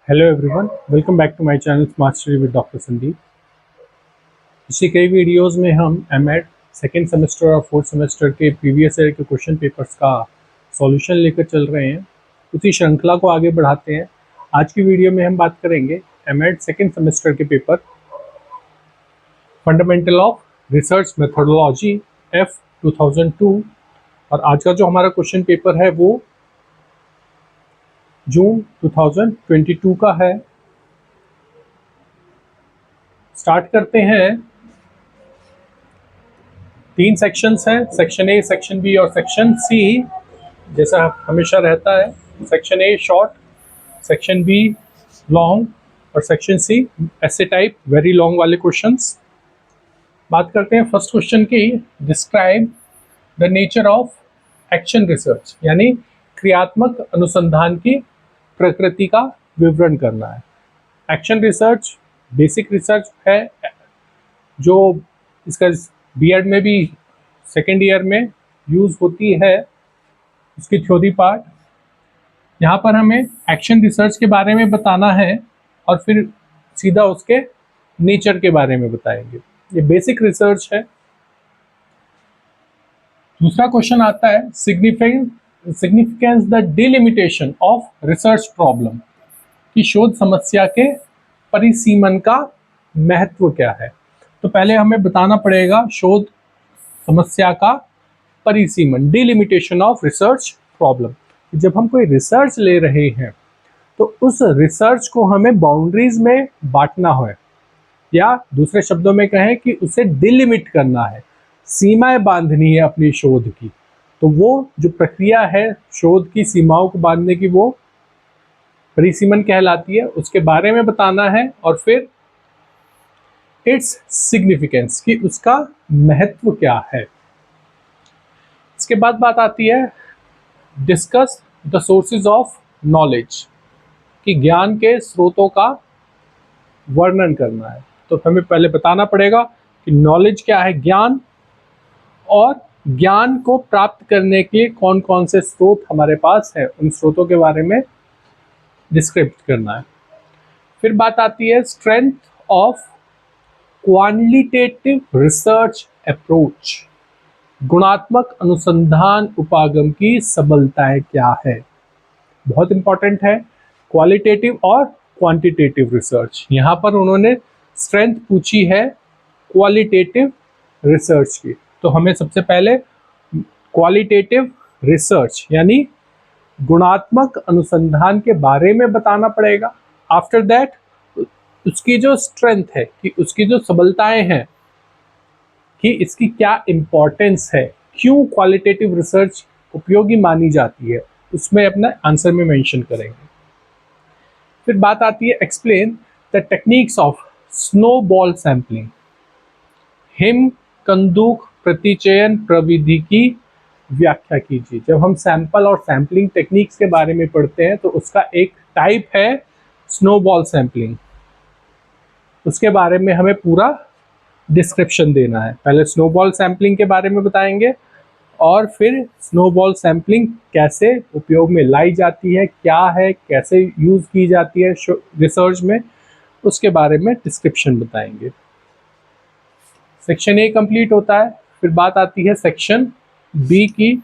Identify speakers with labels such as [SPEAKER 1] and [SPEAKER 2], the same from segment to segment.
[SPEAKER 1] Hello everyone, welcome back to my channel smart study with doctor Sandeep. पिछली कई videos में हम एमएड सेकेंड सेमेस्टर और फोर्थ सेमेस्टर के प्रीवियस ईयर के क्वेश्चन पेपर्स का सॉल्यूशन लेकर चल रहे हैं। उसी श्रृंखला को आगे बढ़ाते हैं। आज की वीडियो में हम बात करेंगे एमएड सेकेंड सेमेस्टर के paper fundamental of research methodology F 2002। और आज का जो हमारा क्वेश्चन पेपर है वो जून 2022 का है। स्टार्ट करते हैं। 3 सेक्शंस हैं, सेक्शन ए, सेक्शन बी और सेक्शन सी। जैसा हमेशा रहता है, section A short, section B long और सेक्शन सी ऐसे टाइप वेरी लॉन्ग वाले क्वेश्चंस। बात करते हैं फर्स्ट क्वेश्चन की। Describe the nature of action research, यानी क्रियात्मक अनुसंधान की प्रकृति का विवरण करना है। एक्शन रिसर्च बेसिक रिसर्च है जो इसका बीएड में भी सेकेंड ईयर में यूज होती है, उसकी थ्योरी पार्ट। यहाँ पर हमें एक्शन रिसर्च के बारे में बताना है और फिर सीधा उसके नेचर के बारे में बताएंगे। ये बेसिक रिसर्च है। दूसरा क्वेश्चन आता है significance the delimitation of research problem, कि शोध समस्या के परिसीमन का महत्व क्या है। तो पहले हमें बताना पड़ेगा शोध समस्या का परिसीमन, डिलिमिटेशन ऑफ रिसर्च प्रॉब्लम। जब हम कोई रिसर्च ले रहे हैं तो उस रिसर्च को हमें बाउंड्रीज में बांटना है, या दूसरे शब्दों में कहें कि उसे डिलिमिट करना है, सीमाएं बांधनी है अपनी शोध की। तो वो जो प्रक्रिया है शोध की सीमाओं को बांधने की, वो परिसीमन कहलाती है। उसके बारे में बताना है और फिर इट्स सिग्निफिकेंस, कि उसका महत्व क्या है। इसके बाद बात आती है discuss the sources of knowledge, कि ज्ञान के स्रोतों का वर्णन करना है। तो हमें पहले बताना पड़ेगा कि नॉलेज क्या है, ज्ञान, और ज्ञान को प्राप्त करने के लिए कौन कौन से स्रोत हमारे पास है, उन स्रोतों के बारे में डिस्क्राइब करना है। फिर बात आती है strength of quantitative research approach, गुणात्मक अनुसंधान उपागम की सबलताएं क्या है। बहुत इंपॉर्टेंट है क्वालिटेटिव और क्वांटिटेटिव रिसर्च। यहाँ पर उन्होंने स्ट्रेंथ पूछी है क्वालिटेटिव रिसर्च की, तो हमें सबसे पहले क्वालिटेटिव रिसर्च यानी गुणात्मक अनुसंधान के बारे में बताना पड़ेगा। आफ्टर दैट उसकी जो स्ट्रेंथ है, कि उसकी जो सबलताएं हैं, कि इसकी क्या इम्पोर्टेंस है, क्यों क्वालिटेटिव रिसर्च उपयोगी मानी जाती है, उसमें अपना आंसर में मेंशन करेंगे। फिर बात आती है explain the techniques of snowball sampling, हिम कंदूक प्रतिचयन प्रविधि की व्याख्या कीजिए। जब हम सैंपल और सैंपलिंग टेक्निक्स के बारे में पढ़ते हैं तो उसका एक टाइप है स्नोबॉल सैंपलिंग। उसके बारे में हमें पूरा डिस्क्रिप्शन देना है। पहले स्नोबॉल सैंपलिंग के बारे में बताएंगे और फिर स्नोबॉल सैंपलिंग कैसे उपयोग में लाई जाती है, क्या है, कैसे यूज की जाती है रिसर्च में, उसके बारे में डिस्क्रिप्शन बताएंगे। सेक्शन ए कंप्लीट होता है। फिर बात आती है सेक्शन बी की,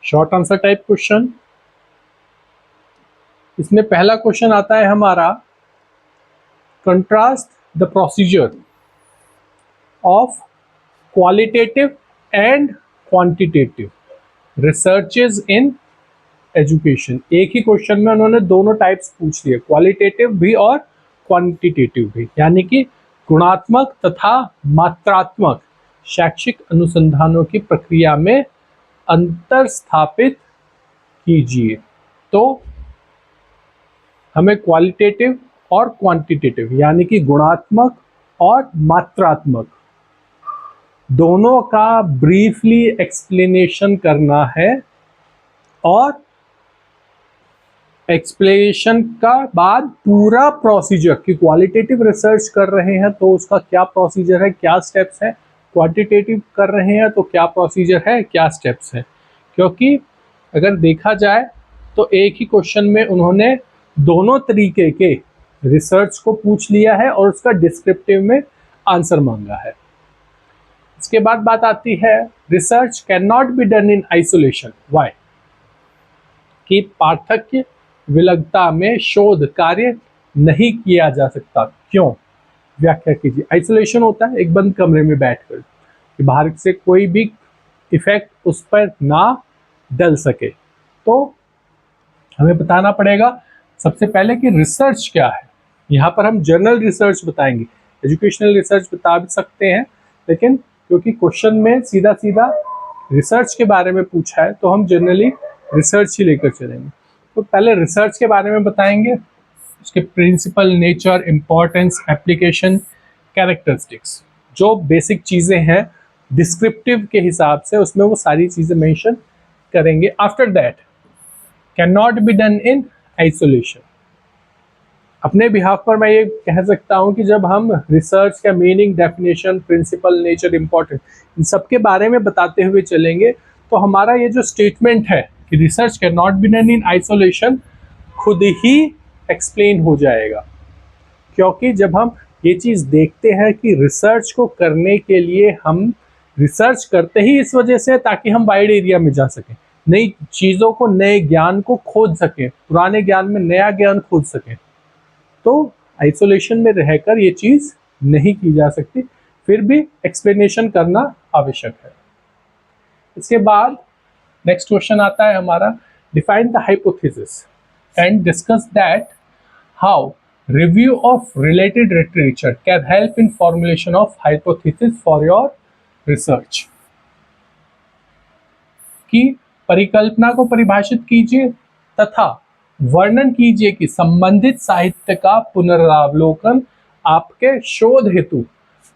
[SPEAKER 1] शॉर्ट आंसर टाइप क्वेश्चन। इसमें पहला क्वेश्चन आता है हमारा, contrast the procedure of qualitative and quantitative researches in education. एक ही क्वेश्चन में उन्होंने दोनों टाइप्स पूछ लिए, क्वालिटेटिव भी और क्वांटिटेटिव भी, यानी कि गुणात्मक तथा मात्रात्मक शैक्षिक अनुसंधानों की प्रक्रिया में अंतर स्थापित कीजिए। तो हमें क्वालिटेटिव और क्वांटिटेटिव यानी कि गुणात्मक और मात्रात्मक दोनों का ब्रीफली एक्सप्लेनेशन करना है, और एक्सप्लेनेशन का बाद पूरा प्रोसीजर, कि क्वालिटेटिव रिसर्च कर रहे हैं तो उसका क्या प्रोसीजर है, क्या स्टेप्स है, क्वांटिटेटिव कर रहे हैं तो क्या प्रोसीजर है, क्या स्टेप्स है। क्योंकि अगर देखा जाए तो एक ही क्वेश्चन में उन्होंने दोनों तरीके के रिसर्च को पूछ लिया है और उसका डिस्क्रिप्टिव में आंसर मांगा है। इसके बाद बात आती है research can not be done in isolation. Why? कि पार्थक्य विलगता में शोध कार्य नहीं किया जा सकता। क्यों? व्याख्या कीजिए। आइसोलेशन होता है एक बंद कमरे में बैठकर कि बाहर से कोई भी इफेक्ट उस पर ना डल सके। तो हमें बताना पड़ेगा सबसे पहले कि रिसर्च क्या है। यहाँ पर हम जर्नल रिसर्च बताएंगे, एजुकेशनल रिसर्च बता भी सकते हैं, लेकिन क्योंकि क्वेश्चन में सीधा सीधा रिसर्च के बारे में पूछा है तो हम जनरली रिसर्च ही लेकर चलेंगे। तो पहले रिसर्च के बारे में बताएंगे, उसके principle, nature, importance, application, characteristics, जो बेसिक चीज़ें हैं डिस्क्रिप्टिव के हिसाब से उसमें वो सारी चीज़ें मेंशन करेंगे। After that can not be done in isolation. अपने बिहाफ पर मैं ये कह सकता हूँ कि जब हम रिसर्च का meaning, definition, principle, nature, important इन सब के बारे में बताते हुए चलेंगे तो हमारा ये जो स्टेटमेंट है कि research can not be done in isolation खुद ही एक्सप्लेन हो जाएगा। क्योंकि जब हम ये चीज़ देखते हैं कि रिसर्च को करने के लिए हम रिसर्च करते ही इस वजह से ताकि हम वाइड एरिया में जा सकें, नई चीज़ों को, नए ज्ञान को खोज सकें, पुराने ज्ञान में नया ज्ञान खोज सकें, तो आइसोलेशन में रहकर ये चीज़ नहीं की जा सकती। फिर भी एक्सप्लेनेशन करना आवश्यक है। इसके बाद नेक्स्ट क्वेश्चन आता है हमारा, define the hypothesis and discuss that how review of related literature can help in formulation of hypothesis for your research। की परिकल्पना को परिभाषित कीजिए तथा वर्णन कीजिए कि संबंधित साहित्य का पुनरावलोकन आपके शोध हेतु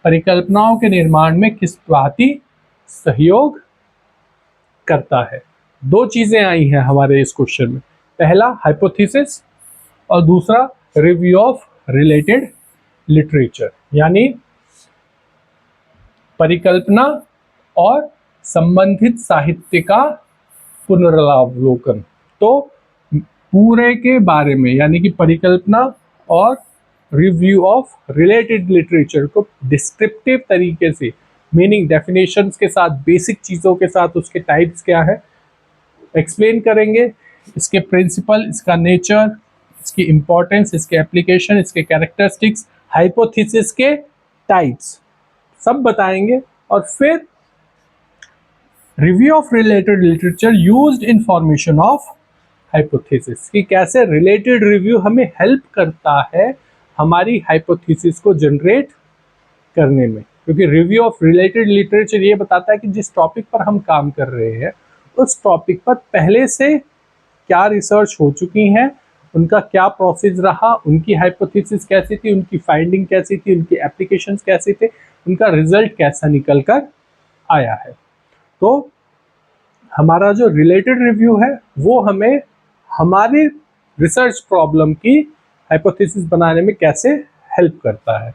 [SPEAKER 1] परिकल्पनाओं के निर्माण में किस भांति सहयोग करता है। दो चीजें आई हैं हमारे इस क्वेश्चन में, पहला हाइपोथेसिस और दूसरा रिव्यू ऑफ रिलेटेड लिटरेचर, यानी परिकल्पना और संबंधित साहित्य का पुनरावलोकन। तो पूरे के बारे में, यानी कि परिकल्पना और रिव्यू ऑफ रिलेटेड लिटरेचर को डिस्क्रिप्टिव तरीके से, मीनिंग, डेफिनेशंस के साथ, बेसिक चीज़ों के साथ, उसके टाइप्स क्या है एक्सप्लेन करेंगे, इसके प्रिंसिपल, इसका नेचर, इसकी इंपॉर्टेंस, इसके एप्लीकेशन, इसके कैरेक्टरिस्टिक्स, हाइपोथेसिस के टाइप्स सब बताएंगे। और फिर review of related literature used in formation of hypothesis, कि कैसे रिलेटेड रिव्यू हमें हेल्प करता है हमारी हाइपोथेसिस को जनरेट करने में। क्योंकि रिव्यू ऑफ रिलेटेड लिटरेचर ये बताता है कि जिस टॉपिक पर हम काम कर रहे हैं उस टॉपिक पर पहले से क्या रिसर्च हो चुकी हैं, उनका क्या प्रोसेस रहा, उनकी हाइपोथेसिस कैसी थी, उनकी फाइंडिंग कैसी थी, उनकी एप्लीकेशंस कैसे थे, उनका रिजल्ट कैसा निकल कर आया है। तो हमारा जो रिलेटेड रिव्यू है वो हमें हमारी रिसर्च प्रॉब्लम की हाइपोथेसिस बनाने में कैसे हेल्प करता है।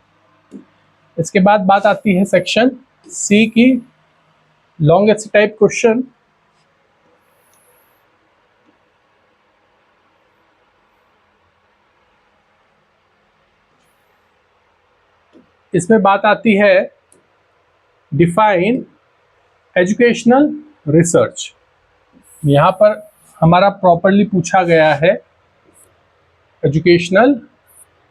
[SPEAKER 1] इसके बाद बात आती है सेक्शन सी की, लॉन्ग एसे टाइप क्वेश्चन। इसमें बात आती है डिफाइन एजुकेशनल रिसर्च। यहाँ पर हमारा प्रॉपरली पूछा गया है educational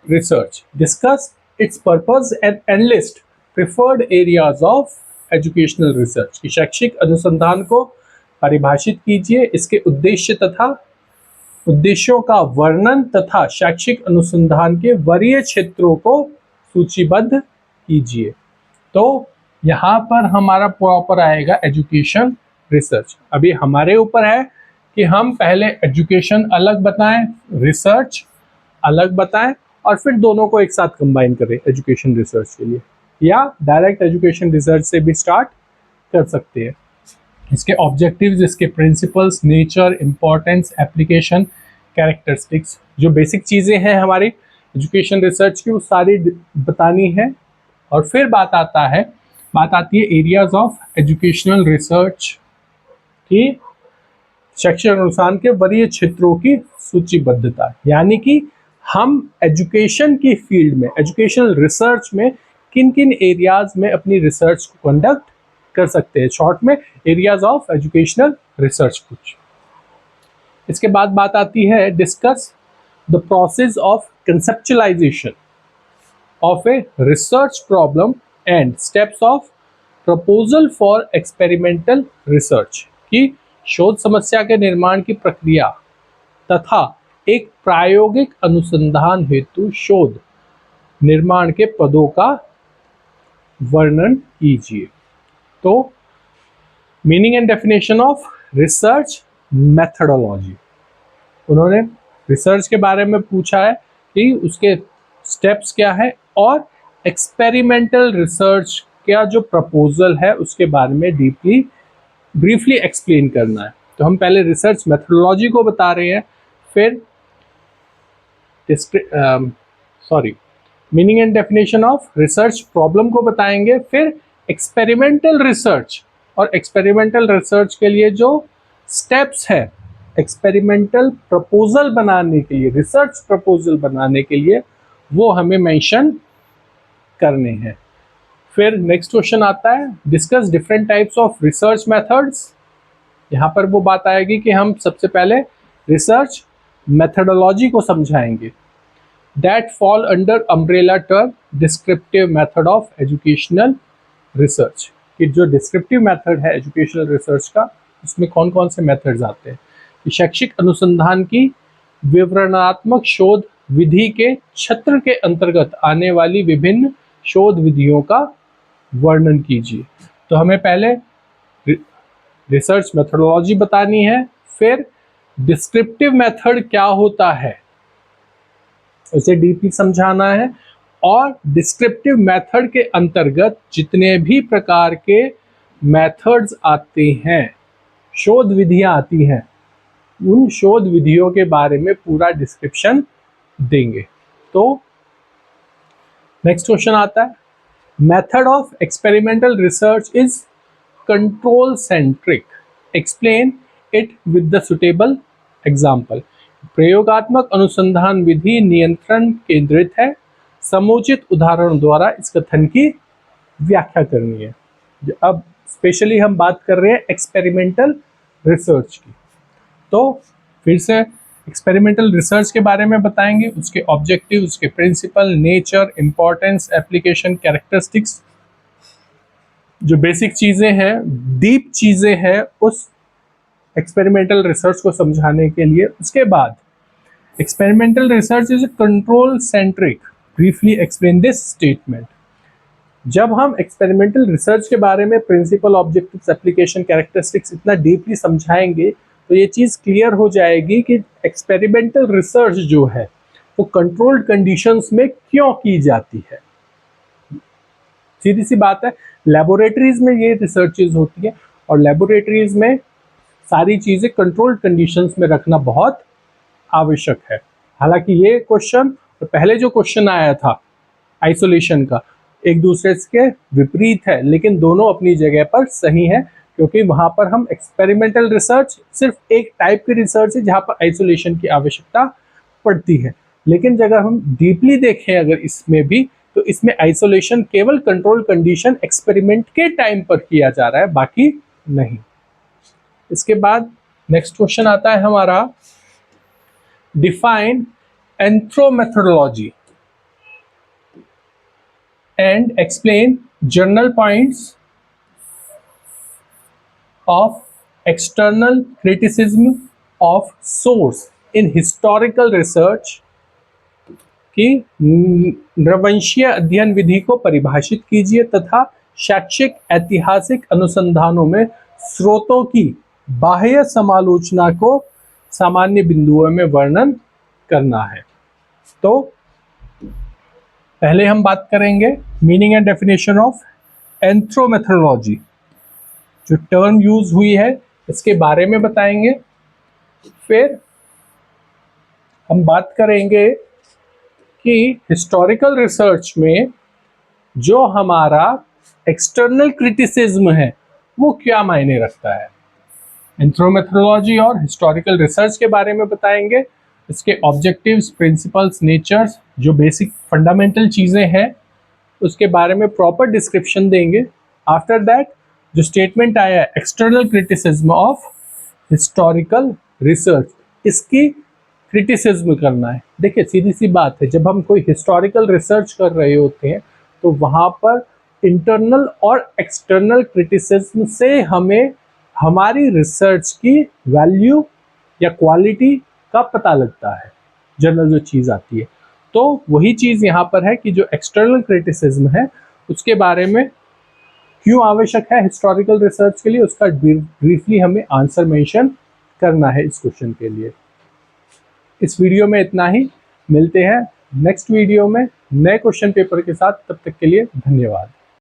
[SPEAKER 1] research, discuss its purpose and enlist preferred areas of educational research, की शैक्षिक अनुसंधान को परिभाषित कीजिए, इसके उद्देश्य तथा उद्देश्यों का वर्णन तथा शैक्षिक अनुसंधान के वरीय क्षेत्रों को सूचीबद्ध कीजिए। तो यहाँ पर हमारा प्रॉपर आएगा एजुकेशन रिसर्च। अभी हमारे ऊपर है कि हम पहले एजुकेशन अलग बताएं, रिसर्च अलग बताएं, और फिर दोनों को एक साथ कंबाइन करें एजुकेशन रिसर्च के लिए, या डायरेक्ट एजुकेशन रिसर्च से भी स्टार्ट कर सकते हैं। इसके ऑब्जेक्टिव्स, इसके principles, nature, importance, application, characteristics, जो बेसिक चीज़ें हैं हमारी एजुकेशन रिसर्च की वो सारी बतानी है। और फिर बात आती है एरियाज ऑफ एजुकेशनल रिसर्च की, शैक्षिक अनुसंधान के वरीय क्षेत्रों की सूचीबद्धता, यानी कि हम एजुकेशन की फील्ड में, एजुकेशनल रिसर्च में किन किन एरियाज में अपनी रिसर्च को कंडक्ट कर सकते हैं, शॉर्ट में एरियाज ऑफ एजुकेशनल रिसर्च कुछ। इसके बाद बात आती है discuss the process of conceptualisation of a research problem and steps of proposal for experimental research, की शोध समस्या के निर्माण की प्रक्रिया तथा एक प्रायोगिक अनुसंधान हेतु शोध निर्माण के पदों का वर्णन कीजिए। तो meaning and definition of research methodology, उन्होंने रिसर्च के बारे में पूछा है कि उसके स्टेप्स क्या है, और एक्सपेरिमेंटल रिसर्च का जो प्रपोजल है उसके बारे में ब्रीफली एक्सप्लेन करना है। तो हम पहले रिसर्च मेथडोलॉजी को बता रहे हैं, फिर meaning and definition of research problem को बताएंगे, फिर एक्सपेरिमेंटल रिसर्च, और एक्सपेरिमेंटल रिसर्च के लिए जो स्टेप्स है एक्सपेरिमेंटल प्रपोजल बनाने के लिए, रिसर्च प्रपोजल बनाने के लिए, वो हमें मेंशन करने हैं। फिर नेक्स्ट क्वेश्चन आता है discuss different types of research methods. यहाँ पर वो बात आएगी कि हम सबसे पहले रिसर्च मेथडोलॉजी को समझाएंगे। That fall under umbrella term descriptive method of educational research, कि जो डिस्क्रिप्टिव मेथड है एजुकेशनल रिसर्च का, उसमें कौन कौन से मेथड्स आते हैं। शैक्षिक अनुसंधान की विवरणात्मक शोध विधि के क्षेत्र के अंतर्गत आने वाली विभिन्न शोध विधियों का वर्णन कीजिए। तो हमें पहले रिसर्च मेथडोलॉजी बतानी है, फिर डिस्क्रिप्टिव मेथड क्या होता है उसे डीपली समझाना है, और डिस्क्रिप्टिव मेथड के अंतर्गत जितने भी प्रकार के मेथड्स आते हैं, शोध विधियां आती हैं, उन शोध विधियों के बारे में पूरा डिस्क्रिप्शन देंगे। तो नेक्स्ट क्वेश्चन आता है method of experimental research is control centric, explain it with the suitable example. प्रयोगात्मक अनुसंधान विधि नियंत्रण केंद्रित है, समुचित उदाहरण द्वारा इस कथन की व्याख्या करनी है। अब स्पेशली हम बात कर रहे हैं एक्सपेरिमेंटल रिसर्च की, तो फिर से एक्सपेरिमेंटल रिसर्च के बारे में बताएंगे, उसके ऑब्जेक्टिव, उसके principle, nature, importance, application, characteristics, जो बेसिक चीजें हैं, डीप चीजें हैं उस एक्सपेरिमेंटल रिसर्च को समझाने के लिए। उसके बाद experimental research is control centric, briefly explain this statement. जब हम एक्सपेरिमेंटल रिसर्च के बारे में प्रिंसिपल, ऑब्जेक्टिव्स, एप्लीकेशन, कैरेक्टरिस्टिक्स इतना डीपली समझाएंगे तो ये चीज़ क्लियर हो जाएगी कि एक्सपेरिमेंटल रिसर्च जो है वो कंट्रोल्ड कंडीशंस में क्यों की जाती है। सीधी सी बात है, लेबोरेटरीज में ये रिसर्चेज होती है, और लेबोरेटरीज में सारी चीज़ें कंट्रोल्ड कंडीशंस में रखना बहुत आवश्यक है। हालांकि ये क्वेश्चन और पहले जो क्वेश्चन आया था आइसोलेशन का, एक दूसरे के विपरीत है, लेकिन दोनों अपनी जगह पर सही है, क्योंकि वहां पर हम एक्सपेरिमेंटल रिसर्च सिर्फ एक टाइप की रिसर्च है जहां पर आइसोलेशन की आवश्यकता पड़ती है। लेकिन अगर हम डीपली देखें अगर इसमें भी, तो इसमें आइसोलेशन केवल कंट्रोल कंडीशन एक्सपेरिमेंट के टाइम पर किया जा रहा है, बाकी नहीं। इसके बाद नेक्स्ट क्वेश्चन आता है हमारा define ethnomethodology and explain general points of external criticism of source in historical research की नृवंशीय अध्ययन विधि को परिभाषित कीजिए तथा शैक्षिक ऐतिहासिक अनुसंधानों में स्रोतों की बाह्य समालोचना को सामान्य बिंदुओं में वर्णन करना है। तो पहले हम बात करेंगे मीनिंग एंड डेफिनेशन ऑफ एंथ्रोमेथोडोलॉजी, जो टर्म यूज हुई है इसके बारे में बताएंगे। फिर हम बात करेंगे कि हिस्टोरिकल रिसर्च में जो हमारा एक्सटर्नल क्रिटिसिज्म है वो क्या मायने रखता है। एंथ्रोमेथोलॉजी और हिस्टोरिकल रिसर्च के बारे में बताएंगे, इसके ऑब्जेक्टिव्स, प्रिंसिपल्स, नेचर्स, जो बेसिक फंडामेंटल चीज़ें हैं उसके बारे में प्रॉपर डिस्क्रिप्शन देंगे। आफ्टर दैट जो स्टेटमेंट आया है external criticism of historical research, इसकी क्रिटिसिज्म करना है। देखिए सीधी सी बात है, जब हम कोई हिस्टोरिकल रिसर्च कर रहे होते हैं तो वहाँ पर इंटरनल और एक्सटर्नल क्रिटिसिज्म से हमें हमारी रिसर्च की वैल्यू या क्वालिटी का पता लगता है, जनरल जो चीज़ आती है। तो वही चीज़ यहाँ पर है कि जो एक्सटर्नल क्रिटिसिज्म है उसके बारे में क्यों आवश्यक है हिस्टोरिकल रिसर्च के लिए, उसका ब्रीफली हमें आंसर मेंशन करना है इस क्वेश्चन के लिए। इस वीडियो में इतना ही, मिलते हैं नेक्स्ट वीडियो में नए क्वेश्चन पेपर के साथ, तब तक के लिए धन्यवाद।